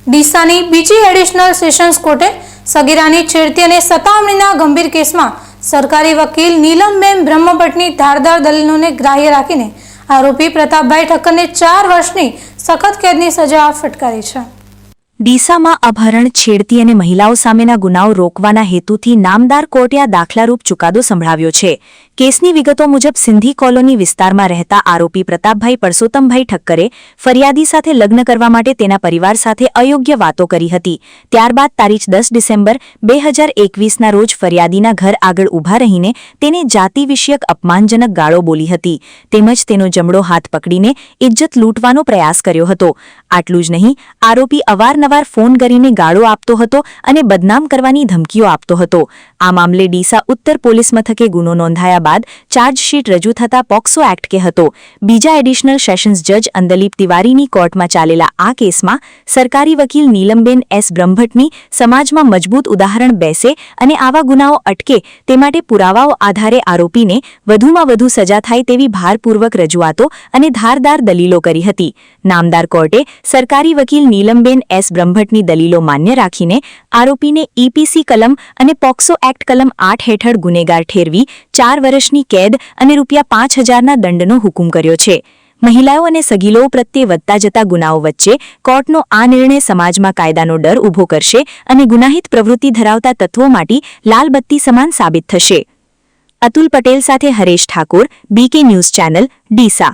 ડીસાની બીજી additional sessions કોર્ટે સગીરાની છેડતી અને સતામણીના ગંભીર કેસમાં સરકારી વકીલ નીલમબેન બ્રહ્મભટ્ટની ધારદાર દલીલોને ગ્રાહ્ય રાખીને આરોપી પ્રતાપભાઈ ઠક્કરને 4 વર્ષની સખત કેદની સજા ફટકારી છે। ડીસામાં અપહરણ, છેડતી અને મહિલાઓ સામેના ગુનાઓ રોકવાના હેતુથી નામદાર કોર્ટે આ દાખલારૂપ ચુકાદો સંભળાવ્યો છે। કેસની વિગતો મુજબ સિંધી કોલોની વિસ્તારમાં રહેતા આરોપી પ્રતાપભાઈ પરસોત્તમભાઈ ઠક્કરે ફરિયાદી સાથે લગ્ન કરવા માટે તેના પરિવાર સાથે અયોગ્ય વાતો કરી હતી। ત્યારબાદ તારીખ 10 ડિસેમ્બર 2021ના રોજ ફરિયાદીના ઘર આગળ ઊભા રહીને તેને જાતિ વિષયક અપમાનજનક ગાળો બોલી હતી તેમજ તેનો જમણો હાથ પકડીને ઇજ્જત લૂંટવાનો પ્રયાસ કર્યો હતો। આટલું જ નહીં, આરોપી અવારનવાર ફોન કરીને ગાળો આપતો હતો અને બદનામ કરવાની ધમકીઓ આપતો હતો। આ મામલે ડીસા ઉત્તર પોલીસ મથકે ગુનો નોંધાયા બાદ ચાર્જશીટ રજૂ થતા પોક્સો એક્ટ કે હતો। બીજા એડિશનલ સેશન્સ જજ અંદલીપ તિવારીની કોર્ટમાં ચાલેલા આ કેસમાં સરકારી વકીલ નીલમબેન એસ બ્રહ્મભટ્ટની સમાજમાં મજબૂત ઉદાહરણ બેસે અને આવા ગુનાઓ અટકે તે માટે પુરાવાઓ આધારે આરોપીને વધુમાં વધુ સજા થાય તેવી ભારપૂર્વક રજૂઆતો અને ધારદાર દલીલો કરી હતી। નામદાર કોર્ટે સરકારી વકીલ નીલમબેન એસ બ્રહ્મભટ્ટની દલીલો માન્ય રાખીને આરોપીને ઈપીસી કલમ અને પોક્સો એક્ટ કલમ 8 હેઠળ ગુનેગાર ઠેરવી 4 વર્ષની કેદ અને ₹5000ના દંડનો હુકમ કર્યો છે। મહિલાઓ અને સગીલો પ્રત્યે વધતા જતા ગુનાઓ વચ્ચે કોર્ટનો આ નિર્ણય સમાજમાં કાયદાનો ડર ઊભો કરશે અને ગુનાહિત પ્રવૃત્તિ ધરાવતા તત્વો માટે લાલબત્તી સમાન સાબિત થશે। અતુલ પટેલ સાથે Haresh Thakor, BK news channel, Deesa.